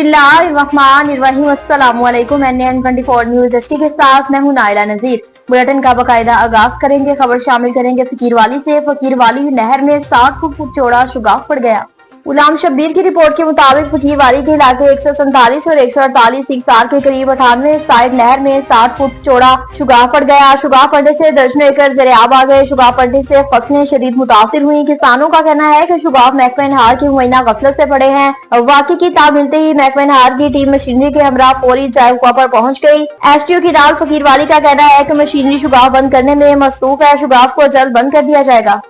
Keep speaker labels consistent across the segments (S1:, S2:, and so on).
S1: बिस्मिल्लाहिर्रहमानिर्रहीम। अस्सलामुअलैकुम। NN24 news HD के साथ मैं हूं नाइला नजीर। बुलेटिन का बाकायदा आगाज करेंगे। खबर शामिल करेंगे फकीरवाली से। फकीरवाली नहर में 60 फुट चौड़ा शुगाफ पड़ गया। गुलाम शब्बीर की रिपोर्ट के मुताबिक फकीरवाली के इलाके 147 और 148 सिक्सार के करीब 98 साइड नहर में 60 फुट चौड़ा शुगाफ पड़ गया। शुगाफ पड़ने से दर्जनों एकड़ ज़राब आ गए। शुगाफ पड़ने से फसलें शदीद मुतासिर हुई। किसानों का कहना है कि शुगाफ महकमा नहार की मुआयना गफलत से पड़े हैं। वाकई की ताब मिलते ही महकमा नहार की टीम मशीनरी के हमरा फौरी जायका पर पहुंच गई। SDO की राल फकीरवाली का कहना है कि मशीनरी शुगाफ बंद करने में मसरूफ है। शुगाफ को जल्द बंद कर दिया जाएगा।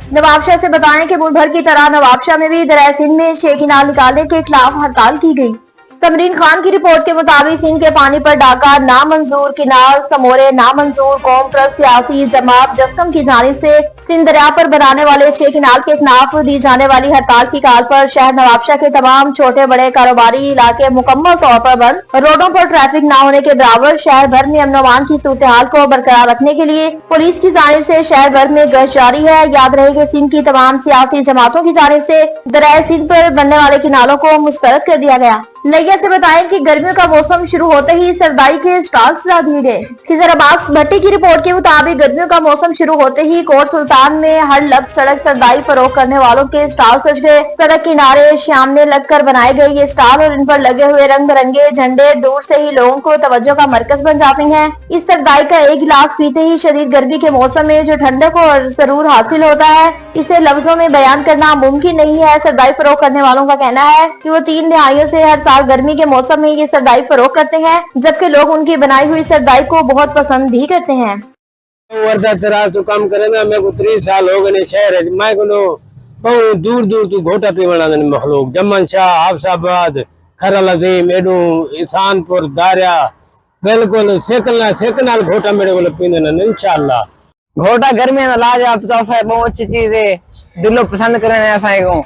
S1: नवाबशाह से बताएं कि मुल्क भर की तरह नवाबशाह में भी दरिया सिंध में शे किनाल निकालने के खिलाफ हड़ताल की गई। तमरीन खान की रिपोर्ट के मुताबिक सिंध के पानी पर डाका नामंजूर, किनाल समोरे नामंजूर, कौम ट्रस्ट सियासी जमात जस्कम की जानिब से सिंध दरिया पर बनाने वाले शे किनाल के खिलाफ दी जाने वाली हड़ताल की काल पर शहर नवाबशाह के तमाम छोटे बड़े कारोबारी इलाके मुकम्मल तौर पर बंद। रोडों पर ट्रैफिक न होने के बराबर शहर भर में अमन अमान की सूरत हाल को बरकरार रखने के लिए पुलिस की जानिब से शहर भर में गश्त जारी है। याद रहे कि सिंध की तमाम सियासी जमातों की जानिब से दरिया सिंध पर बनने वाले किनालों को मुस्तरद कर दिया गया। लिया से बताएं कि गर्मियों का मौसम शुरू होते ही सरदाई के स्टॉल सजा दिए गए। खिजर अब्बास भट्टी की रिपोर्ट के मुताबिक गर्मियों का मौसम शुरू होते ही कोट सुल्तान में हर लब सड़क सरदाई फरोख करने वालों के स्टॉल सज गए। सड़क किनारे सामने लगकर बनाए गए ये स्टॉल और इन पर लगे हुए रंग बिरंगे झंडे दूर से ही लोगों को तवज्जो का मरकज बन जाते हैं। इस सरदाई का एक गिलास पीते ही शदीद गर्मी के मौसम में जो ठंडक और सरूर हासिल होता है, इसे लफ्जों में बयान करना मुमकिन नहीं है। सरदाई फरोख करने वालों का कहना है कि वो 3 दिहाइयों से हर साल गर्मी के मौसम में ये सरदाई फरोख करते हैं, जबकि लोग उनकी बनाई हुई सरदाई को बहुत पसंद भी करते हैं।
S2: वर्दा तराज तो काम करे ना, मैं को 30 साल हो गए शहर है। मैं को बहुत दूर दूर तू घोटा पीवना मखलूक जमन शाह हाफसाबाद खरल अजीम एडू इंसानपुर दारिया बिल्कुल सेकनाल घोटा मेरे को पींदन इंशाल्लाह।
S3: घोटा गर्मी में लाजवाब तोहफा है, बहुत अच्छी चीज है, दिलो पसंद करने ऐसा को।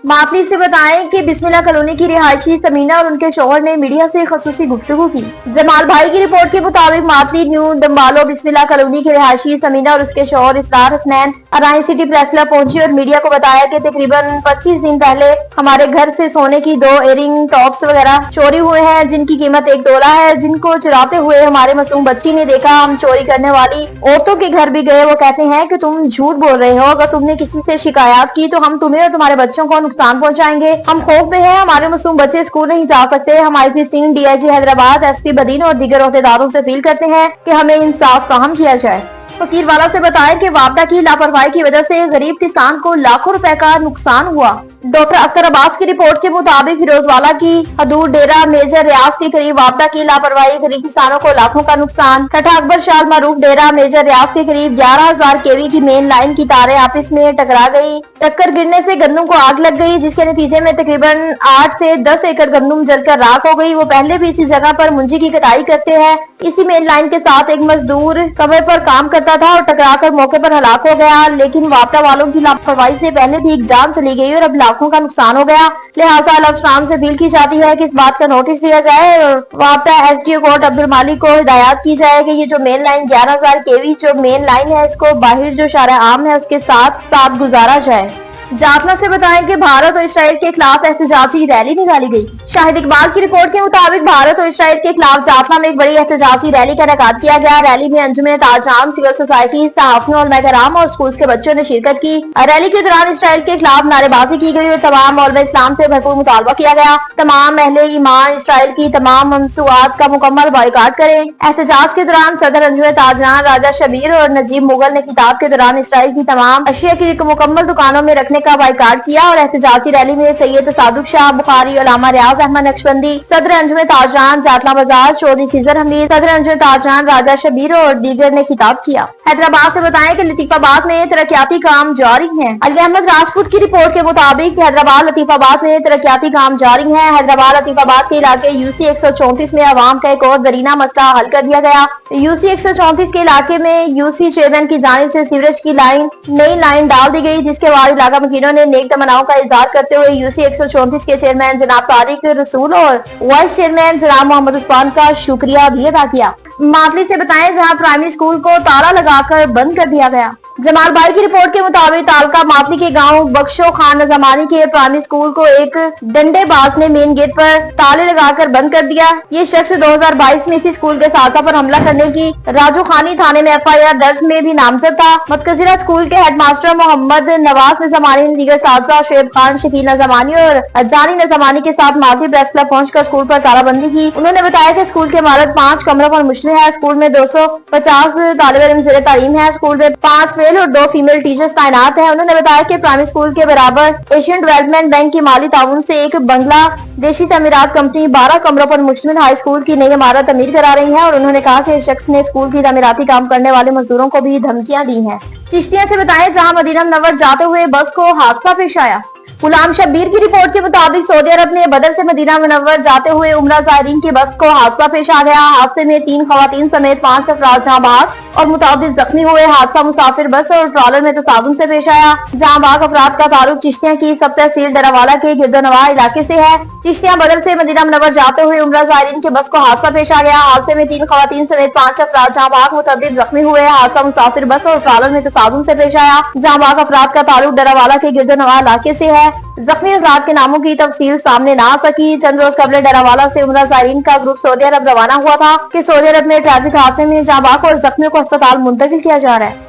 S1: मातली से बताएं कि बिस्मिल्लाह कॉलोनी की रिहायशी समीना और उनके शोहर ने मीडिया से खसूसी गुफ्तगू की। जमाल भाई की रिपोर्ट के मुताबिक मातली न्यू दम्बालो बिस्मिल्लाह कॉलोनी की रिहायशी समीना और उसके शोहर इसरार हसनैन अराई सिटी प्रेस क्लब पहुंची और मीडिया को बताया कि तकरीबन 25 दिन पहले हमारे घर से सोने की 2 इयरिंग टॉप्स वगैरह चोरी हुए हैं, जिनकी कीमत 1 तोला है, जिनको चुराते हुए हमारे मासूम बच्ची ने देखा। हम चोरी करने वाली औरतों के घर भी गए। वो कहते हैं कि तुम झूठ बोल रहे हो, अगर तुमने किसी से शिकायत की तो हम तुम्हें और तुम्हारे बच्चों को नुकसान पहुंचाएंगे। हम खौफ में हैं, हमारे मासूम बच्चे स्कूल नहीं जा सकते। हम IC Singh, DIG Hyderabad, SP Badin और दीगर अहदेदारों से अपील करते हैं कि हमें इंसाफ फराहम किया जाए। फकीरवाला से बताएं कि वापडा की लापरवाही की वजह से गरीब किसान को लाखों रुपए का नुकसान हुआ। डॉक्टर अख्तर अब्बास की रिपोर्ट के मुताबिक फिरोजवाला की हदूद डेरा मेजर रियाज के करीब वापडा की लापरवाही गरीब किसानों को लाखों का नुकसान। ठठा अकबर शाल मारूफ डेरा मेजर रियाज के करीब 11,000 kV की मेन लाइन की तारें आपस में टकरा गयी। टक्कर गिरने से गंदम को आग लग गई, जिसके नतीजे में तकरीबन 8 से 10 एकड़ गंदम जलकर राख हो गई। वो पहले भी इसी जगह पर मुंजी की कटाई करते हैं। इसी मेन लाइन के साथ एक मजदूर कमरे पर काम करता था और टकराकर मौके पर हलाक हो गया, लेकिन वापडा वालों की लापरवाही से पहले भी एक जान चली गई और अब लाखों का नुकसान हो गया। लिहाजा अफसरान से अपील की जाती है कि इस बात का नोटिस लिया जाए और वापडा SDO कोर्ट अब्दुल मालिक को हिदायत की जाए कि ये जो मेन लाइन 11,000 kV जो मेन लाइन है, इसको बाहर जो शारा आम है उसके साथ गुजारा जाए। जाफना से बताएं कि भारत और इसराइल के खिलाफ एहतजाजी रैली निकाली गई। शाहिद इकबाल की रिपोर्ट के मुताबिक भारत और इसराइल के खिलाफ जाफना में एक बड़ी एहतजाजी रैली का इनेकाद किया गया। रैली में अंजुमन ताजरान, सिविल सोसाइटी, सहाफियों और महकराम और स्कूल के बच्चों ने शिरकत की। रैली के दौरान इसराइल के खिलाफ नारेबाजी की गई और तमाम मौलवी इस्लाम से भरपूर मुतालबा किया गया। तमाम अहले ईमान इसराइल की तमाम मंसूआत का मुकम्मल बॉयकॉट करें। एहतजाज के दौरान सदर अंजुमन ताजरान राजा शबीर और नजीब मुगल ने खिताब के दौरान इसराइल की तमाम अशिया की मुकम्मल दुकानों में रखने का बाइकाट किया और एहतजाजी रैली में सैयद सादुक शाह बुखारी, उलामा रियाज अहमद नक्शबंदी, सदर अंजुमन ताजरान जातला बाजार, चौधरी खिजर हमीद, सदर अंजुमन ताजरान राजा शबीर और दीगर ने खिताब किया। हैदराबाद से बताएं कि लतीफाबाद में तरक्याती काम जारी हैं। अली अहमद राजपूत की रिपोर्ट के मुताबिक हैदराबाद लतीफाबाद में तरक्याती काम जारी हैं। हैदराबाद लतीफाबाद के इलाके UC 134 में आवाम का एक और दरीना मसला हल कर दिया गया। UC 134 के इलाके में UC चेयरमैन की जानिब से सीवरेज की नई लाइन डाल दी गई, जिसके बाद इलाका मकीनों ने नेक तमन्नाओं का इजहार करते हुए UC 134 के चेयरमैन जनाब तारिक रसूल और वाइस चेयरमैन जनाब मोहम्मद उस्मान का शुक्रिया भी अदा किया। मातली से बताएं जहां प्राइमरी स्कूल को ताला लगाकर बंद कर दिया गया। जमाल भाई की रिपोर्ट के मुताबिक तालका मातली के गांव बख्शो खान नजमानी के प्राइमरी स्कूल को एक डंडेबाज ने मेन गेट पर ताले लगाकर बंद कर दिया। ये शख्स 2022 में इसी स्कूल के साजा पर हमला करने की राजू खानी थाने में FIR दर्ज में भी नामजद था। मतकजिरा स्कूल के हेडमास्टर मोहम्मद नवाज नजमानी ने दीगर साजा शुएब खान, शकील नजमानी और जानी नजमानी के साथ मातली प्रेस क्लब पहुंचकर स्कूल पर तालाबंदी की। उन्होंने बताया कि स्कूल की इमारत 5 कमरों पर मुश्तमिल है। स्कूल में 250 तालिब इल्म ज़ेर तालीम है। स्कूल में 5 मेल और 2 फीमेल टीचर्स तैनात हैं। उन्होंने बताया कि प्राइमरी स्कूल के बराबर एशियन डेवलपमेंट बैंक की माली ताउन से एक बांग्लादेशी तमीरात कंपनी 12 कमरों पर मुश्तमिल हाई स्कूल की नई इमारत तमीर करा रही है और उन्होंने कहा कि इस शख्स ने स्कूल की तमीराती काम करने वाले मजदूरों को भी धमकियां दी हैं। चिश्तिया से बताएं जहां मदीना मुनव्वर जाते हुए बस को हादसा पेश आया। गुलाम शब्बीर की रिपोर्ट के मुताबिक सऊदी अरब में बदर से मदीना मुनव्वर जाते हुए उम्रा ज़ायरीन की बस को हादसा पेश आ गया। हादसे में 3 खवातीन समेत 5 अफराद जहां बाग और मुताबिक जख्मी हुए। हादसा मुसाफिर बस और ट्रॉलर में तसादुम से पेश आया। जहां बाग अफराद का तारुफ चिश्तिया की सब तहसील डरावाला के गिरदोनवा इलाके से है। चिश्तिया बदर से मदीना मुनव्वर जाते हुए उम्रा ज़ायरीन की बस को हादसा पेश आ गया। हादसे में 3 खवातीन समेत 5 अफराद जहां बाग मुतअद्दिद जख्मी हुए। हादसा मुसाफिर बस और ट्रॉलर में तसादुम से पेश आया। जहां बाग अफराद का तारुफ डरावाला के गिरदोनवा इलाके से है। जख्मी अफराद के नामों की तफसील सामने न आ सकी। चंद रोज कबल डरावाला से उम्रा ज़ायरीन का ग्रुप सऊदी अरब रवाना हुआ था कि सऊदी अरब में ट्रैफिक हादसे में जाँ बाग और जख्मियों को अस्पताल मुंतकिल किया जा रहा है।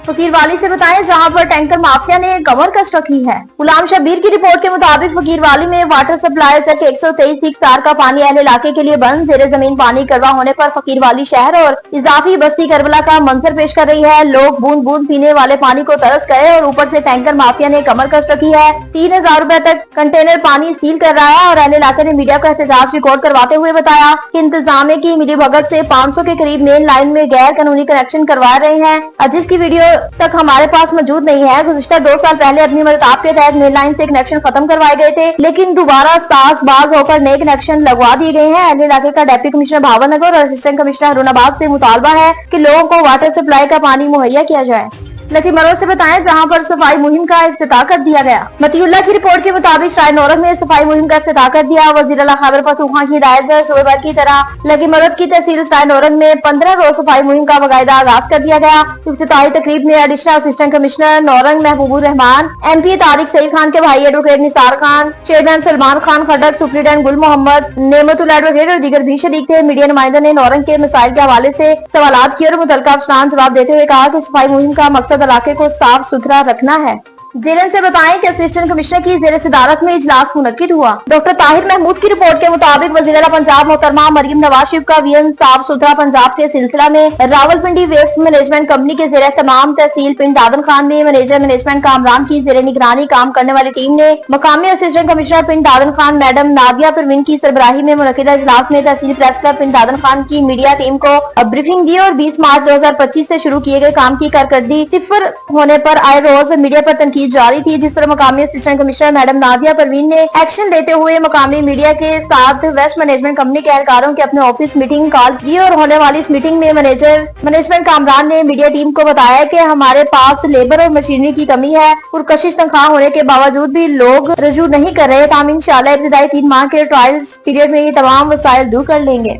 S1: फकीर वाली से बताएं जहां पर टैंकर माफिया ने कमर कस रखी है। गुलाम शब्बीर की रिपोर्ट के मुताबिक फकीर वाली में वाटर सप्लाई चक 123 सार का पानी अहले इलाके के लिए बंद। जेरे जमीन पानी कड़वा होने पर फकीर वाली शहर और इजाफी बस्ती करबला का मंजर पेश कर रही है। लोग बूंद बूंद पीने वाले पानी को तरस गए और ऊपर से टैंकर माफिया ने कमर कस रखी है। 3000 रुपए तक कंटेनर पानी सील कर रहा है और अहले इलाके ने मीडिया को एहतजाज रिकॉर्ड करवाते हुए बताया कि इंतजामिया की मिलीभगत से 500 के करीब मेन लाइन में गैर कानूनी कनेक्शन करवा रहे हैं, जिसकी वीडियो तक हमारे पास मौजूद नहीं है। गुज़िश्ता 2 साल पहले अपनी मदद के तहत मेन लाइन से कनेक्शन खत्म करवाए गए थे, लेकिन दोबारा सासबाज होकर नए कनेक्शन लगवा दिए गए हैं। अहले इलाके का डिप्टी कमिश्नर भावनगर और असिस्टेंट कमिश्नर हरुणाबाद से मुतालबा है कि लोगों को वाटर सप्लाई का पानी मुहैया किया जाए। लकी मरोड़ से बताएं जहां पर सफाई मुहिम का इफ्तिताह कर दिया गया। मतीउल्लाह की रिपोर्ट के मुताबिक शाह नौरंग में सफाई मुहिम का इफ्तिताह कर दिया। वज़ीर आला खैबर पख्तूनख्वा की हिदायत पर सूबे भर की तरह लकी मरोड़ की तहसील शाह नौरंग में 15 रोज सफाई मुहिम का बाकायदा आगाज कर दिया गया। इफ्तिताही तकरीब में additional assistant commissioner Naurang Mahboobur Rahman, MP Tariq Saeed Khan के भाई advocate Nisar Khan, chairman Salman Khan Khadak, superintendent गुल मोहम्मद, नेमतुल एडवोकेट और दीगर भी शरीक थे। मीडिया नुमाइंदों ने नौरंग के मसाइल के हवाले से सवालात किए और मुतल्लिका अफसरान जवाब देते हुए कहा कि सफाई मुहिम का मकसद इलाके को साफ सुथरा रखना है। जेलन से बताएं कि असिस्टेंट कमिश्नर की जेर सदारत में इजलास मुनक्किद हुआ। डॉक्टर ताहिर महमूद की रिपोर्ट के मुताबिक वज़ीर आला पंजाब मोहतरमा मरियम नवाज शरीफ का वीएन साफ सुथरा पंजाब के सिलसिला में रावलपिंडी वेस्ट मैनेजमेंट कंपनी के जेर तमाम तहसील पिंड दादन खान में मैनेजर मैनेजमेंट कामरान की जेर निगरानी काम करने वाली टीम ने मकामी असिस्टेंट कमिश्नर पिंड दादन खान मैडम नादिया परवीन की सरबराही में मुनक्किदा इजलास में तहसील प्रेस क्लब पिंड दादन खान की मीडिया टीम को ब्रीफिंग दी और 20 मार्च 2025 से शुरू किए गए काम की कारकर्दगी सिफर होने पर आए रोज मीडिया पर तनकीद जारी थी, जिस पर मकामी assistant commissioner madam Nadia Parveen ने एक्शन लेते हुए मकामी मीडिया के साथ वेस्ट मैनेजमेंट कंपनी के एहलकारों के अपने ऑफिस मीटिंग कॉल की और होने वाली इस मीटिंग में मैनेजर मैनेजमेंट कामरान ने मीडिया टीम को बताया कि हमारे पास लेबर और मशीनरी की कमी है और कशिश तनख्वाह होने के बावजूद भी लोग रजू नहीं कर रहे। हम इंशाल्लाह इब्तिदाई 3 माह के ट्रायल्स पीरियड में ये तमाम वसाइल दूर कर लेंगे।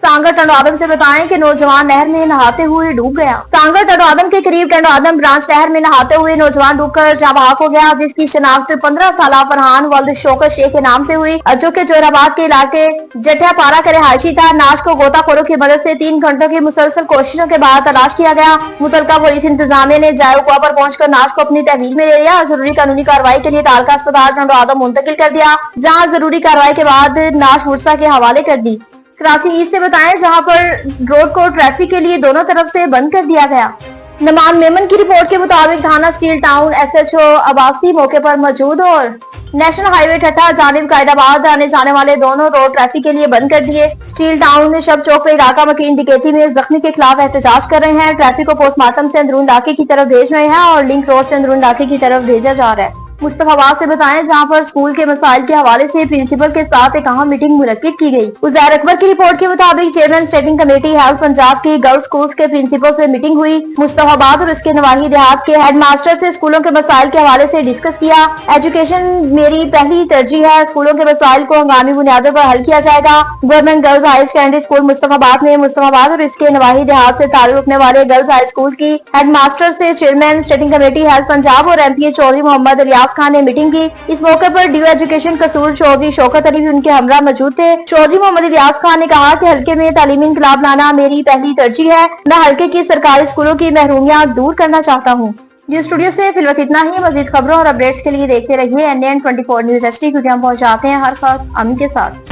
S1: सांगर टंडोआदम से बताएं कि नौजवान नहर में नहाते हुए डूब गया। सांगर टंडोआदम के करीब टंडोआदम ब्रांच नहर में नहाते हुए नौजवान डूबकर जाँ बहक हो गया, जिसकी शनाख्त 15 साल फरहान वल्द शौकत शेख के नाम से हुई, जो के जोराबाद के इलाके जठियापारा का रिहायशी था। नाश को गोताखोरों की मदद से 3 घंटों की मुसलसल कोशिशों के बाद तलाश किया गया। मुतलका पुलिस इंतजामिया ने जायरुकुआ पर पहुंचकर नाश को अपनी तहवील में ले लिया और जरूरी कानूनी कार्रवाई के लिए तालका अस्पताल टंडोआदम मुंतकिल कर दिया, जहाँ जरूरी कार्रवाई के बाद नाश मुर्सा के हवाले कर दी। कराची ईस्ट से बताएं जहां पर रोड को ट्रैफिक के लिए दोनों तरफ से बंद कर दिया गया। नमान मेमन की रिपोर्ट के मुताबिक थाना स्टील टाउन SHO अब्बासी मौके पर मौजूद और नेशनल हाईवे ठट्ठा जानिब कायदाबाद आने जाने वाले दोनों रोड ट्रैफिक के लिए बंद कर दिए। स्टील टाउन शब चौक पे इलाका मकीन डिकेती में जख्मी के खिलाफ एहतजाज कर रहे हैं। ट्रैफिक को पोस्टमार्टम से अंदरून इलाके की तरफ भेज रहे हैं और लिंक रोड से अंदरून इलाके की तरफ भेजा जा रहा है। मुस्तफाबाद से बताएं, जहां पर स्कूल के मसाइल के हवाले से प्रिंसिपल के साथ एक अहम मीटिंग मुनक्किद की गई। उज़ैर अकबर की रिपोर्ट के मुताबिक चेयरमैन स्टेटिंग कमेटी हेल्थ पंजाब की गर्ल्स स्कूल के प्रिंसिपल से मीटिंग हुई। मुस्तफाबाद और उसके नवाही देहात के हेडमास्टर से स्कूलों के मसाइल के हवाले से डिस्कस किया। एजुकेशन मेरी पहली तरजीह है, स्कूलों के मसाइल को हंगामी बुनियादों पर हल किया जाएगा। Government girls high secondary school Mustafabad में मुस्तफाबाद और इसके नवाही देहात से ताल्लुक रखने वाले गर्ल्स हाई स्कूल की हेडमास्टर से चेयरमैन स्टेटिंग कमेटी हेल्थ पंजाब और एमपीए चौधरी मोहम्मद इलियास खान ने मीटिंग की। इस मौके पर ड्यू एजुकेशन कसूर चौधरी शौकत अली भी उनके हमरा मौजूद थे। चौधरी मोहम्मद इलियास खान ने कहा कि हल्के में तालीमी इंकलाब लाना मेरी पहली तरजीह है। मैं हल्के की सरकारी स्कूलों की महरूमियां दूर करना चाहता हूँ। न्यूज स्टूडियो से फिलवक्त इतना ही। मजीद खबरों और अपडेट्स के लिए देखते रहिए NN24 न्यूज HD, क्योंकि हम पहुंचाते हैं हर खबर अमी के साथ।